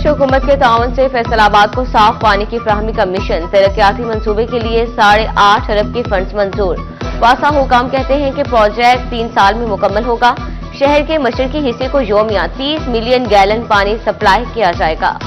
प्रदेश हुकूमत के ताउन से फैसलाबाद को साफ पानी की फराहमी का मिशन तरक्याती मंसूबे के लिए 8.5 अरब के फंड्स मंजूर। वासा हुकाम कहते हैं कि प्रोजेक्ट 3 साल में मुकम्मल होगा। शहर के मशरकी हिस्से को यौमिया 30 मिलियन गैलन पानी सप्लाई किया जाएगा।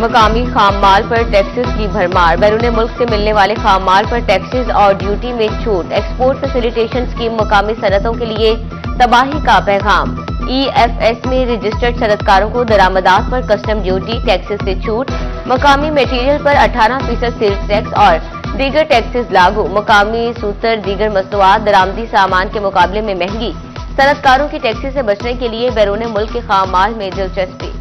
मकामी खाम माल पर टैक्सेस की भरमार। बैरून मुल्क से मिलने वाले खाम माल पर टैक्सेस और ड्यूटी में छूट। एक्सपोर्ट फैसिलिटेशन स्कीम मकामी सनतों के लिए तबाही का पैगाम। EFS में रजिस्टर्ड सनतकारों को दरामदात पर कस्टम ड्यूटी टैक्सेस से छूट। मकामी मटेरियल पर 18% सेल्स टैक्स और दीगर टैक्सेस लागू। मकामी सूतर दीगर मसनूआत दरामदी सामान के मुकाबले में महंगी। सनतकारों की टैक्सेस से बचने के लिए बैरून मुल्क के खाम माल में दिलचस्पी।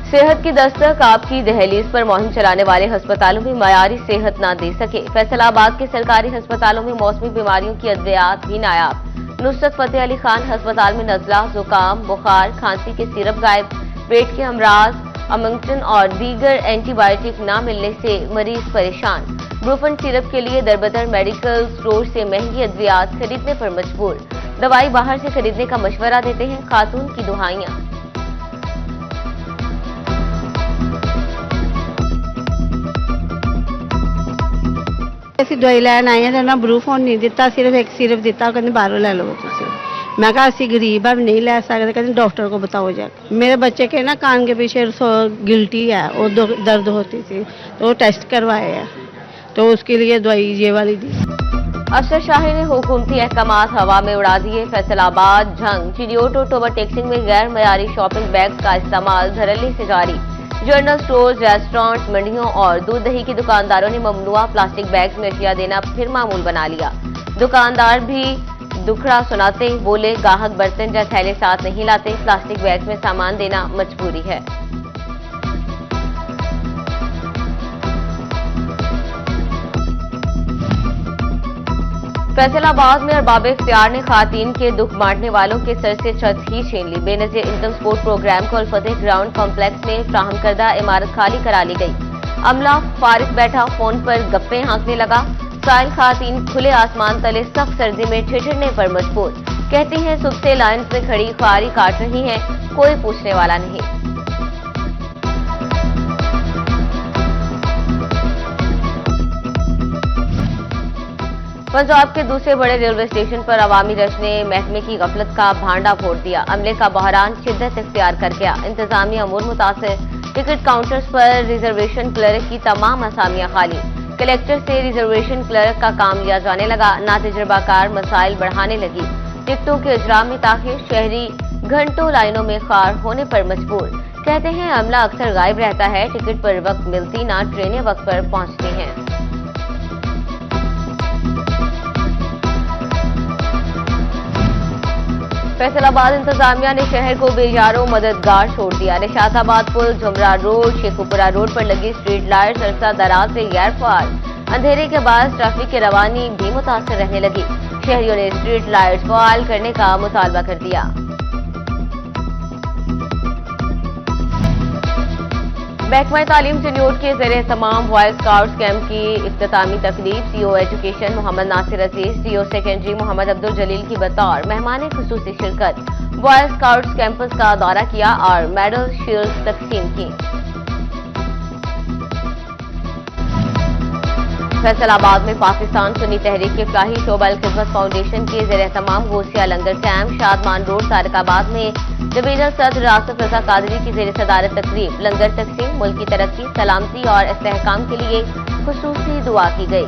सेहत की दस्तक आपकी दहलीज पर मुहिम चलाने वाले अस्पतालों में मयारी सेहत न दे सके। फैसलाबाद के सरकारी अस्पतालों में मौसमी बीमारियों की अद्वियात भी नायाब। नुसरत फतेह अली खान अस्पताल में नजला, जुकाम, बुखार, खांसी के सिरप गायब। पेट के अमराज, अमंगटन और दीगर एंटीबायोटिक न मिलने से मरीज परेशान। ब्रूफन सिरप के लिए दरबदर मेडिकल स्टोर से महंगी अद्वियात खरीदने पर मजबूर। दवाई बाहर से खरीदने का मशवरा देते हैं खातून की दुहाइयां। ਅਸੀਂ ਦਵਾਈ ਲੈਣ ਆਏ ਹਾਂ ਨਾ ਬਰੂਫੋਨ ਨਹੀਂ ਦਿੱਤਾ, ਸਿਰਫ ਇੱਕ ਸਿਰਫ ਦਿੱਤਾ, ਕਹਿੰਦੇ ਬਾਹਰੋਂ ਲੈ ਲਓ ਤੁਸੀਂ। मैं कहा ਅਸੀਂ गरीब है नहीं ले सकते, कहते डॉक्टर को बताओ जाकर। मेरे बच्चे के ना कान के पीछे गिल्टी है, वो दर्द होती थी तो वो टेस्ट करवाए हैं, तो उसके लिए दवाई ये वाली दी। अफसर शाही ने हुकूमती अहकामात हवा में उड़ा दिए। फैसलाबाद झंग चिडियोट और टोबर टैक्सिंग में गैर मयारी शॉपिंग बैग्स का इस्तेमाल धड़ल्ले से जारी। जनरल स्टोर्स, रेस्टोरेंट्स, मंडियों और दूध दही की दुकानदारों ने ममनुआ प्लास्टिक बैग्स में अशिया देना फिर मामूल बना लिया। दुकानदार भी दुखड़ा सुनाते बोले गाहक बर्तन या थैले साथ नहीं लाते, प्लास्टिक बैग्स में सामान देना मजबूरी है। फैसलाबाद में अरबाब इख्तियार ने खातीन के दुख बांटने वालों के सर से छत ही छीन ली। बेनजीर इनकम सपोर्ट प्रोग्राम को अलफतेह ग्राउंड कॉम्प्लेक्स में फ्राहम करदा इमारत खाली करा ली गई। अमला फारिग बैठा फोन पर गप्पे हाँकने लगा। साइल खातीन खुले आसमान तले सख्त सर्दी में ठिठुरने पर मजबूर। कहती हैं सुबह से लाइन्स में खड़ी ख्वारी काट रही हैं, कोई पूछने वाला नहीं। पंजाब के दूसरे बड़े रेलवे स्टेशन पर अवामी रश ने महकमे की गफलत का भांडा फोड़ दिया। अमले का बहरान शिद्दत इख्तियार कर गया। इंतजामी अमूर मुतासिर। टिकट काउंटर्स पर रिजर्वेशन क्लर्क की तमाम असामियां खाली। कलेक्टर से रिजर्वेशन क्लर्क का काम लिया जाने लगा। नातजुर्बाकार मसाइल बढ़ाने लगी। टिकटों के इजरा में ताखिर। शहरी घंटों लाइनों में खार होने पर मजबूर। कहते हैं अमला अक्सर गायब रहता है, टिकट पर वक्त मिलती ना ट्रेनें वक्त पर पहुंचती हैं। फैसलाबाद इंतजामिया ने शहर को बेयारो मददगार छोड़ दिया। निशाताबाद पुल, झुमरा रोड, शेखुपुरा रोड पर लगी स्ट्रीट लाइट्स अरसा दराज से गैर फाल। अंधेरे के बाद ट्रैफिक की रवानी भी मुतासर रहने लगी। शहरियों ने स्ट्रीट लाइट्स बहाल करने का मुतालबा कर दिया। महकमा तालीम चिडियोट के ज़रिए तमाम बॉयज स्काउट्स कैंप की इख्तितामी तकरीब सीओ एजुकेशन मोहम्मद नासिर अजीज, सीओ सेकेंडरी मोहम्मद अब्दुल जलील की बतौर मेहमान खुसूसी शिरकत। बॉयज स्काउट्स कैंपस का दौरा किया और मेडल शील्ड तकसीम की। फैसलाबाद में पाकिस्तान सुन्नी तहरीक के फलाही शोबा अल खिदमत फाउंडेशन के ज़रिए तमाम गोसिया लंगर कैंप शादमान रोड तारकाबाद में जबीर सदर रासफ रजा कादरी की ज़रिए सदारत तकरीब। लंगर तकसीम, मुल्क की तरक्की, सलामती और इस्तेहकाम के लिए खुसूसी दुआ की गई।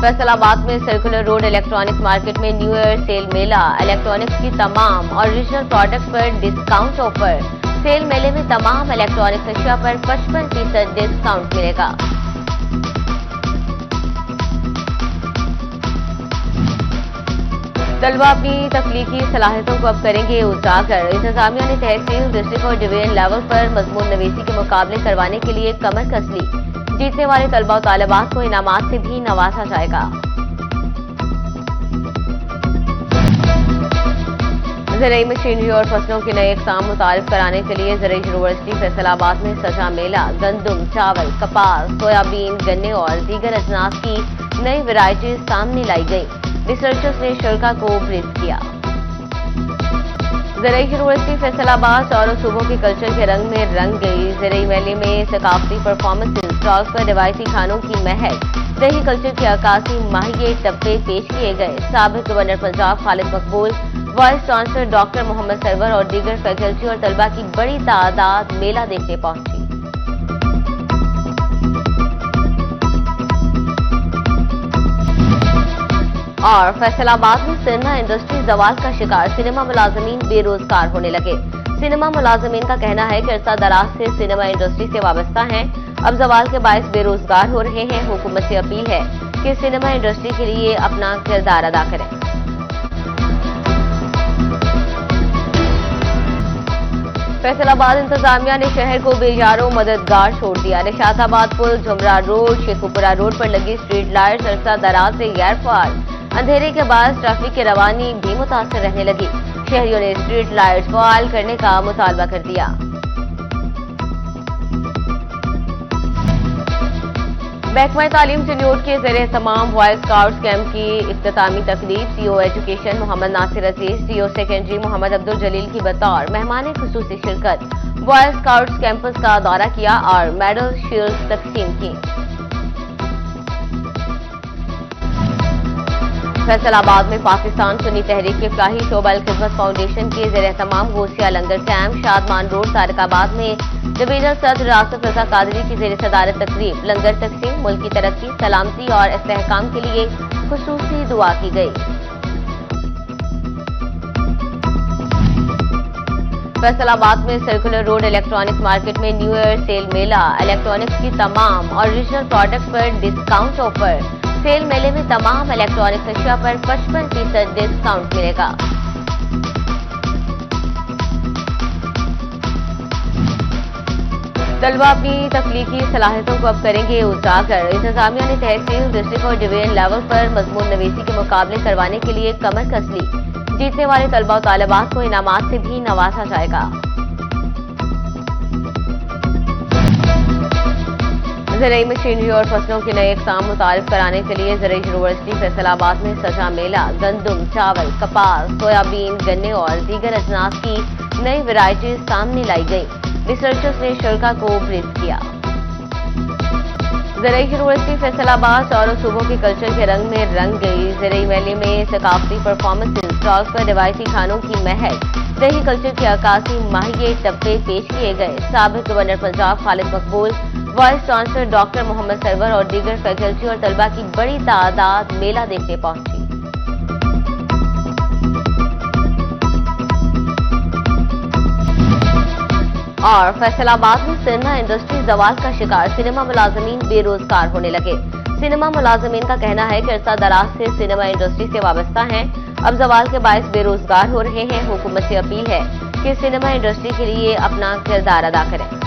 फैसलाबाद में सर्कुलर रोड इलेक्ट्रॉनिक्स मार्केट में न्यू ईयर सेल मेला। इलेक्ट्रॉनिक्स की तमाम ओरिजिनल प्रोडक्ट्स पर डिस्काउंट ऑफर। सेल मेले में तमाम इलेक्ट्रॉनिक्स अशिया पर 55% डिस्काउंट मिलेगा। तलबा अपनी तख्लीकी सलाहियतों को अब करेंगे उजागर। इंतजामिया ने तहसील, डिस्ट्रिक्ट और डिवीजन लेवल पर मजमून नवीसी के मुकाबले करवाने के लिए कमर कस ली। जीतने वाले तलबा और तालिबात को इनामात से भी नवाजा जाएगा। ज़राई मशीनरी और फसलों के नए इक़साम मुतारिफ कराने के लिए ज़राई यूनिवर्सिटी फैसलाबाद में सजा मेला गंदम, चावल, कपास, सोयाबीन, गन्ने और दीगर अजनास की नई वैरायटीज सामने लाई गई। रिसर्चर्स ने शरका को ब्रीफ किया। ज़राई यूनिवर्सिटी फैसलाबाद चारों सूबों के कल्चर के रंग में रंग गई। ज़राई मेले में सकाफती परफॉर्मेंसेज, स्टॉल्स पर रिवायती खानों की महक, ज़राई कल्चर के अक्कासी माहिए टप्पे पेश किए गए। साबिक governor Punjab Khalid Maqbool, vice chancellor doctor Mohammad Sarwar और दीगर फैकल्टी और तलबा की बड़ी तादाद मेला देखने पहुंची। और फैसलाबाद में सिनेमा इंडस्ट्री जवाल का शिकार, सिनेमा मुलाजमीन बेरोजगार होने लगे। सिनेमा मुलाजमीन का कहना है कि अरसा दराज से सिनेमा इंडस्ट्री से वाबस्ता हैं, अब जवाल के बायस बेरोजगार हो रहे हैं। हुकूमत से अपील है कि सिनेमा इंडस्ट्री के लिए अपना किरदार अदा करें। फैसलाबाद इंतजामिया ने शहर को बेयारो मददगार छोड़ दिया। निशाताबाद पुल, झुमरा रोड, शेखुपुरा रोड पर लगी स्ट्रीट लाइट्स अरसा दराज से गैर फाल। अंधेरे के बाद ट्रैफिक की रवानी भी मुतासर रहने लगी। शहरियों ने स्ट्रीट लाइट्स बहाल करने का मुतालबा कर दिया। महकमा तालीम चनियोट के ज़रिए तमाम बॉयज स्काउट्स कैंप की इख्तितामी तकरीब सीओ एजुकेशन मोहम्मद नासिर अजीज, सीओ सेकेंडरी मोहम्मद अब्दुल जलील की बतौर मेहमान खुसूसी शिरकत बॉयज स्काउट्स कैंपस का दौरा किया और मेडल शील्ड तकसीम की। फैसलाबाद में पाकिस्तान सुन्नी तहरीक इफ्लाही शोबा अल खिदमत फाउंडेशन के ज़रिए तमाम गोसिया लंगर कैंप शादमान रोड तारिकाबाद में जबीदल सदर रासिफ रजा कादरी की ज़रिए सदारत तकरीब लंगर तकसीम, मुल्क की तरक्की, सलामती और इस्तेहकाम के लिए खुसूसी दुआ की गई। फैसलाबाद में सर्कुलर रोड इलेक्ट्रॉनिक्स मार्केट में न्यू ईयर सेल मेला, इलेक्ट्रॉनिक्स की तमाम ओरिजिनल प्रोडक्ट्स पर डिस्काउंट ऑफर। सेल मेले में तमाम इलेक्ट्रॉनिक्स अशिया पर 55% डिस्काउंट मिलेगा। तलबा अपनी तख्लीकी सलाहियतों को अब करेंगे उजागर। इंतजामिया ने तहसील, डिस्ट्रिक्ट और डिवीजन लेवल पर मजमून नवीसी के मुकाबले करवाने के लिए कमर कस ली। जीतने वाले तलबा और तालिबात को इनामात से भी नवाजा जाएगा। ज़राई मशीनरी और फसलों के नए इक़साम मुतारिफ कराने के लिए ज़राई यूनिवर्सिटी फैसलाबाद में सजा मेला गंदम, चावल, कपास, सोयाबीन, गन्ने और दीगर अजनास की नई वैरायटीज सामने लाई गई। रिसर्चर्स ने शरका को ब्रीफ किया। ज़राई यूनिवर्सिटी फैसलाबाद चारों सूबों के कल्चर के रंग में रंग गई। ज़राई मेले में सकाफती परफॉर्मेंसेज, स्टॉल्स पर रिवायती खानों की महक, ज़राई कल्चर के अक्कासी माहिए टप्पे पेश किए गए। साबिक governor Punjab Khalid Maqbool, vice chancellor doctor Mohammad Sarwar और दीगर फैकल्टी और तलबा की बड़ी तादाद मेला देखने पहुंची। और फैसलाबाद में सिनेमा इंडस्ट्री जवाल का शिकार, सिनेमा मुलाजमीन बेरोजगार होने लगे। सिनेमा मुलाजमीन का कहना है कि अरसा दराज से सिनेमा इंडस्ट्री से वाबस्ता हैं, अब जवाल के बायस बेरोजगार हो रहे हैं। हुकूमत से अपील है कि सिनेमा इंडस्ट्री के लिए अपना किरदार अदा करें।